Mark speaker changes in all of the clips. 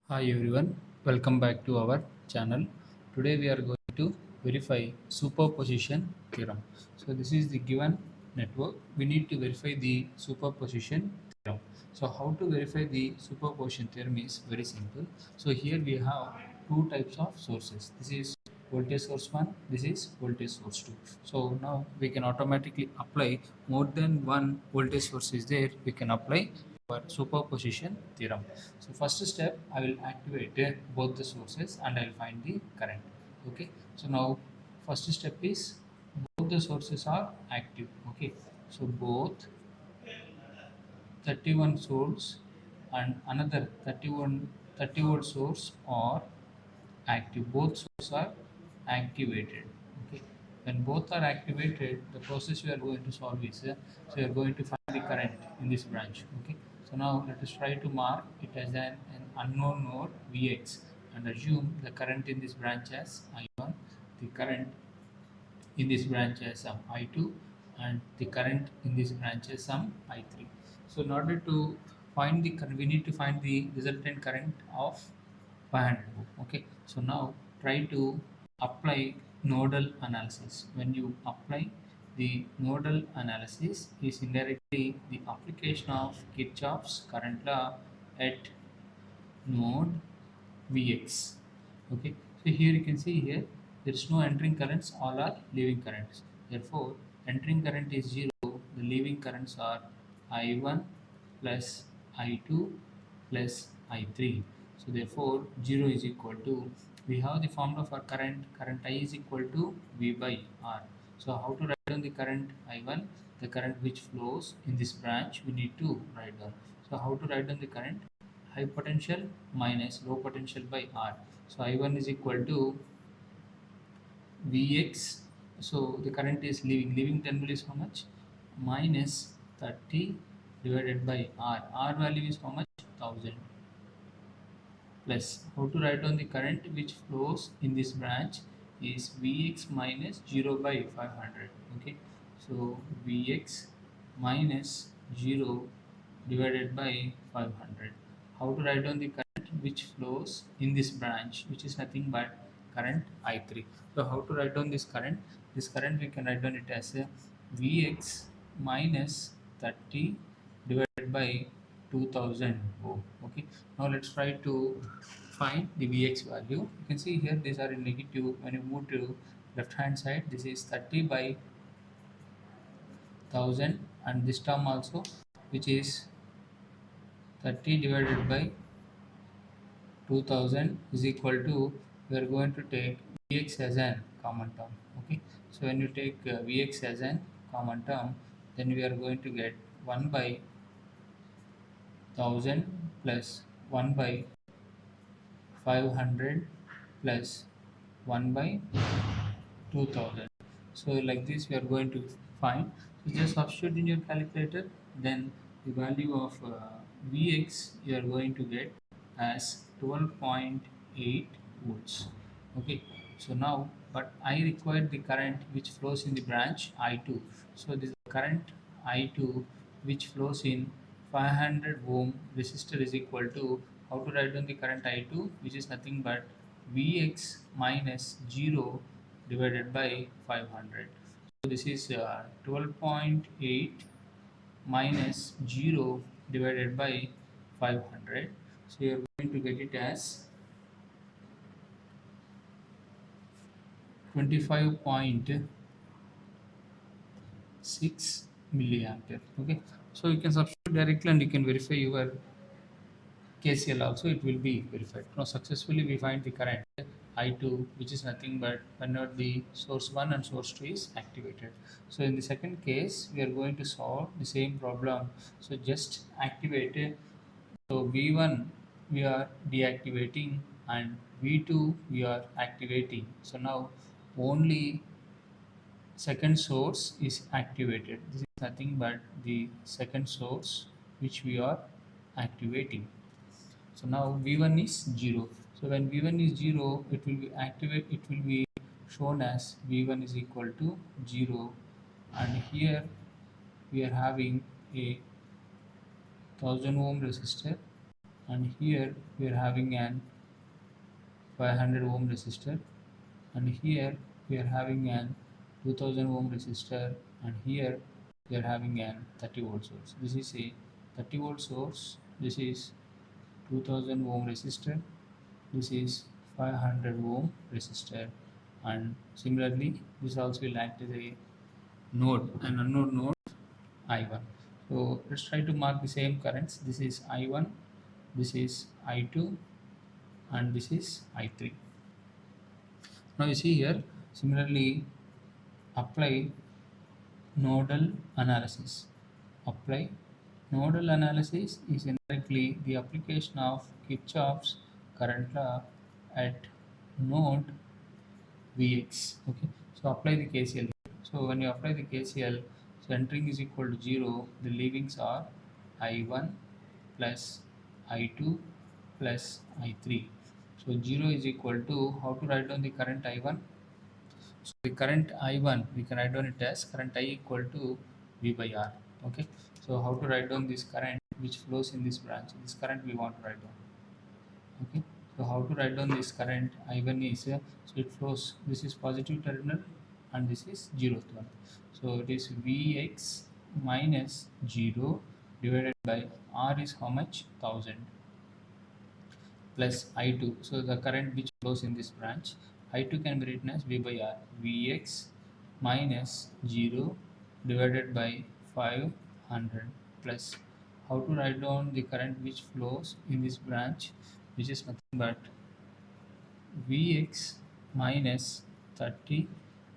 Speaker 1: Hi everyone, welcome back to our channel. Today we are going to verify superposition theorem. So this is the given network. We need to verify the superposition theorem. So how to verify the superposition theorem is very simple. So here we have two types of sources. This is voltage source 1, this is voltage source 2. So now we can automatically apply more than one voltage source is there. We can apply our superposition theorem. So first step, I will activate both the sources and I will find the current. Okay. So now first step is both the sources are active. Okay. So both 31 source and another 30 volt source are active. Both sources are activated. Okay. When both are activated, the process we are going to solve is so we are going to find the current in this branch. Okay. So now let us try to mark it as an unknown node Vx and assume the current in this branch as I1, the current in this branch as some I2, and the current in this branch as some I3. So in order to find the current, we need to find the resultant current of 500 ohm. Okay, so now try to apply nodal analysis. When you apply the nodal analysis is indirectly the application of Kirchhoff's current law at node Vx. Okay, so here you can see here there is no entering currents, all are leaving currents. Therefore, entering current is 0, the leaving currents are I1 plus I2 plus I3. So therefore 0 is equal to, we have the formula for current I is equal to V by R. So how to write down the current I1? The current which flows in this branch we need to write down. So how to write down the current? High potential minus low potential by R. So I1 is equal to Vx. So the current is leaving terminal is how much? Minus 30 divided by R. R value is how much? 1000 plus. How to write down the current which flows in this branch is Vx minus 0 by 500. Okay. So Vx minus 0 divided by 500. How to write down the current which flows in this branch, which is nothing but current I3. So how to write down this current? This current we can write down it as a Vx minus 30 divided by 2000 ohm. Okay. Now let's try to find the Vx value. You can see here these are in negative. When you move to left hand side, this is 30 by 1000 and this term also, which is 30 divided by 2000 is equal to, we are going to take Vx as an common term. Okay, so when you take Vx as an common term, then we are going to get 1 by 1000 plus 1 by 500 plus 1 by 2000. So like this we are going to find. So just substitute in your calculator, then the value of Vx you are going to get as 12.8 volts. Okay, so now but I require the current which flows in the branch I2. So this current I2 which flows in 500 ohm resistor is equal to, how to write down the current I2, which is nothing but Vx minus 0 divided by 500. So this is 12.8 minus 0 divided by 500. So you are going to get it as 25.6 milliampere. Okay, so you can substitute directly and you can verify your KCL also, it will be verified. Now successfully we find the current I2, which is nothing but whenever the source 1 and source 2 is activated. So in the second case we are going to solve the same problem. So just activate it. So V1 we are deactivating and V2 we are activating. So now only second source is activated. This is nothing but the second source which we are activating. So now V1 is 0. So when V1 is 0, it will be it will be shown as V1 is equal to 0. And here we are having a 1000 ohm resistor and here we are having an 500 ohm resistor, and here we are having an 2000 ohm resistor, and here we are having an 30 volt source. This is a 30 volt source, this is 2000 ohm resistor, this is 500 ohm resistor, and similarly this also will act as a node, an unknown node I1. So let's try to mark the same currents. This is I1, this is I2, and this is I3. Now you see here, similarly apply nodal analysis. Apply nodal analysis is indirectly the application of Kirchhoff's current law at node Vx. Okay, so apply the KCL. So when you apply the KCL, so entering is equal to 0, the leavings are I1 plus I2 plus I3. So 0 is equal to, how to write down the current I1? So the current I1, we can write down it as current I equal to V by R. Okay, so how to write down this current which flows in this branch? This current we want to write down. Okay, so how to write down this current I1 is, so it flows, this is positive terminal and this is 0th one, so it is Vx minus 0 divided by R is how much, 1000, plus I2, so the current which flows in this branch, I2 can be written as V by R, Vx minus 0 divided by 500, plus, how to write down the current which flows in this branch, which is nothing but Vx minus 30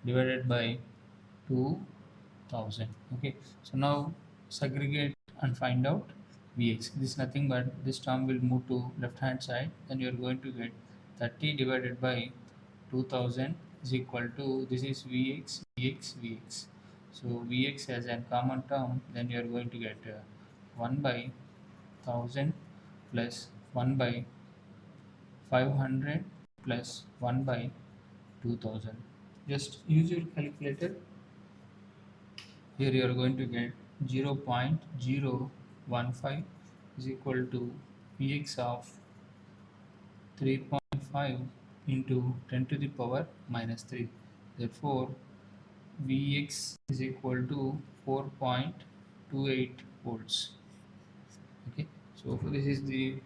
Speaker 1: divided by 2000. Okay, so now segregate and find out Vx. This is nothing but this term will move to left hand side, then you are going to get 30 divided by 2000 is equal to, this is Vx, Vx, Vx. So Vx as a common term, then you are going to get 1 by 1000 plus 1 by 500 plus 1 by 2000. Just use your calculator. Here you are going to get 0.015 is equal to Px of 3.5 into 10 to the power minus 3. Therefore, Vx is equal to 4.28 volts. Okay, so this is the,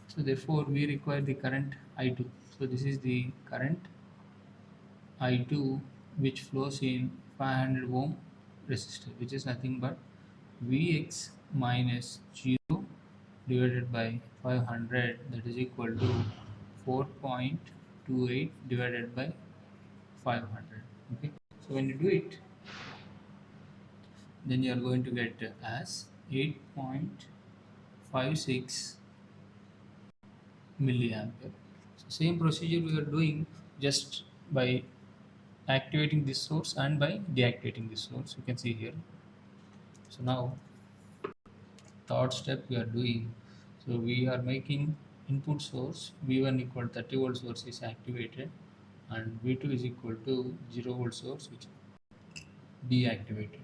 Speaker 1: so therefore we require the current I2. So this is the current I2 which flows in 500 ohm resistor, which is nothing but Vx minus 0 divided by 500, that is equal to 4.28 divided by 500. Okay, so when you do it, then you are going to get as 8.56 milliampere. So same procedure we are doing, just by activating this source and by deactivating this source, you can see here. So now third step we are doing, so we are making input source V1 equal 30 volt source is activated, and V2 is equal to 0 volt source which deactivated.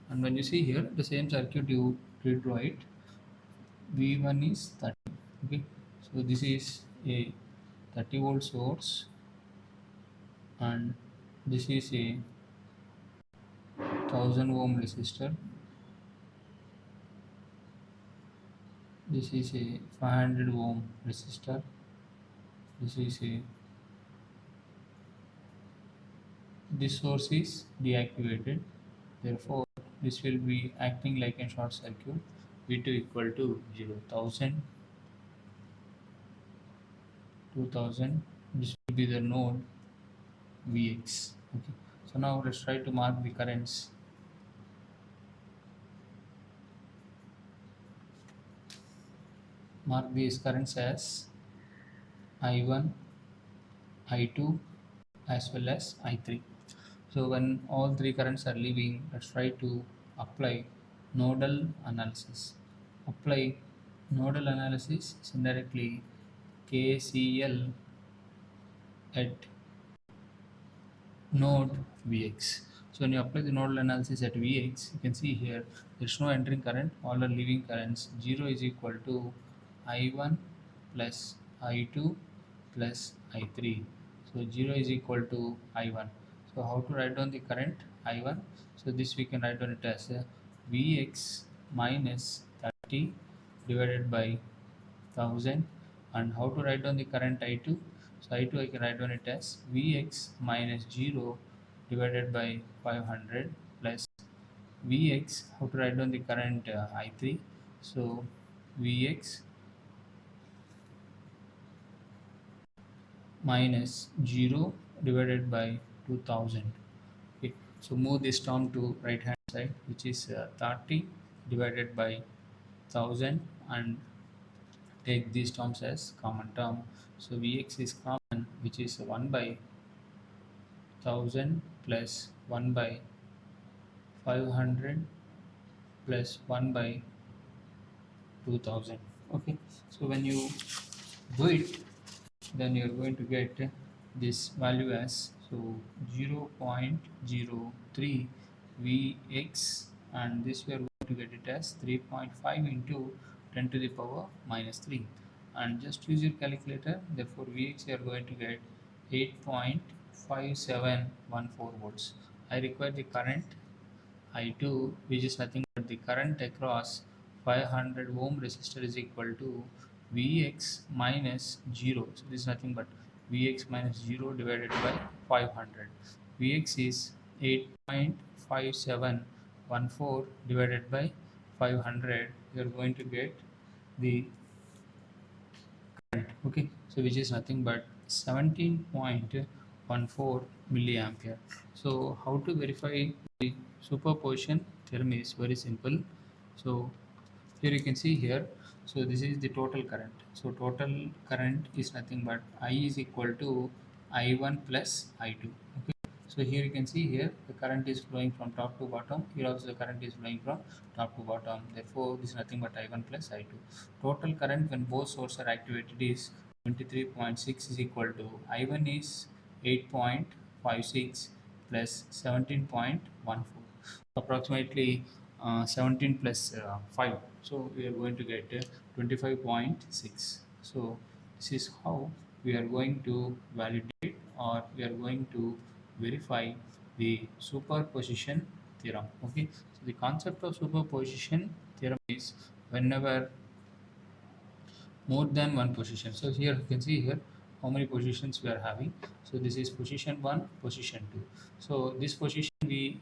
Speaker 1: And when you see here the same circuit you did right, V1 is 30. Okay, so this is a 30 volt source, and this is a 1000 ohm resistor, this is a 500 ohm resistor, this is a, this source is deactivated, therefore this will be acting like a short circuit. V2 equal to 0, 1000, 2000, this will be the node Vx. Okay, so now let's try to mark the currents. Mark these currents as I1, I2 as well as I3. So when all three currents are leaving, let's try to apply nodal analysis. Apply nodal analysis is indirectly KCL at node Vx. So when you apply the nodal analysis at Vx, you can see here there is no entering current, all are leaving currents. 0 is equal to I1 plus I2 plus I3. So 0 is equal to I1. So how to write down the current I1? So this we can write down it as Vx minus 30 divided by 1000. And how to write down the current I2? So I2 I can write down it as Vx minus 0 divided by 500 plus Vx. How to write down the current I3? So Vx minus 0 divided by 2000. Okay, so move this term to right hand side, which is 30 divided by 1000, and take these terms as common term. So Vx is common, which is 1 by 1000 plus 1 by 500 plus 1 by 2000. Okay, so when you do it, then you're going to get this value as 0.03 Vx, and this we are going to get it as 3.5 into 10 to the power minus 3, and just use your calculator. Therefore Vx you are going to get 8.5714 volts. I require the current I2, which is nothing but the current across 500 ohm resistor, is equal to Vx minus 0. So this is nothing but Vx minus 0 divided by 500. Vx is 8.5714 divided by 500. You are going to get the current. Okay, so which is nothing but 17.14 milliampere. So how to verify the superposition theorem is very simple. So here you can see here, so this is the total current. So total current is nothing but I is equal to I1 plus I2. Okay, so here you can see here the current is flowing from top to bottom. Here also the current is flowing from top to bottom. Therefore this is nothing but I1 plus I2. Total current when both sources are activated is 23.6 is equal to I1 is 8.56 plus 17.14, approximately 17 plus 5. So we are going to get 25.6. So this is how we are going to validate, or we are going to verify the superposition theorem. Okay, so the concept of superposition theorem is whenever more than one position. So here you can see here how many positions we are having. So this is position 1, position 2. So this position we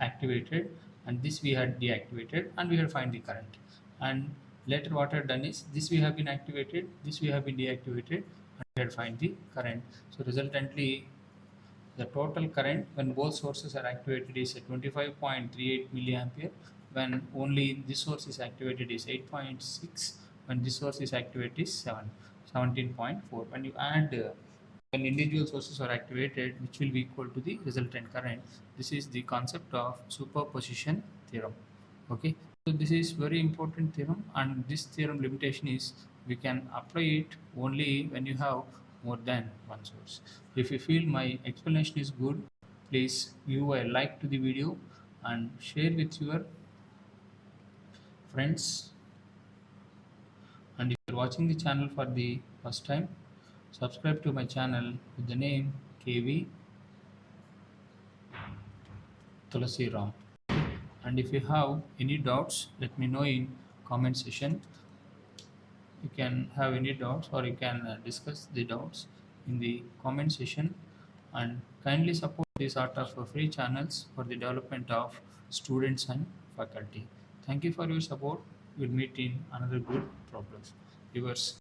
Speaker 1: activated, and this we had deactivated, and we had find the current. And later what I had done is this we have been activated, this we have been deactivated, and we had find the current. So resultantly the total current when both sources are activated is 25.38 milliampere. When only this source is activated is 8.6. When this source is activated is 17.4. When you add when individual sources are activated, which will be equal to the resultant current. This is the concept of superposition theorem. Okay, so this is very important theorem, and this theorem limitation is we can apply it only when you have more than one source. If you feel my explanation is good, please give a like to the video and share with your friends. And if you are watching the channel for the first time, subscribe to my channel with the name KV Thulasi Ram. And if you have any doubts, let me know in comment section. You can have any doubts, or you can discuss the doubts in the comment section, and kindly support these sort of free channels for the development of students and faculty. Thank you for your support. We'll meet in another good problems. Viewers.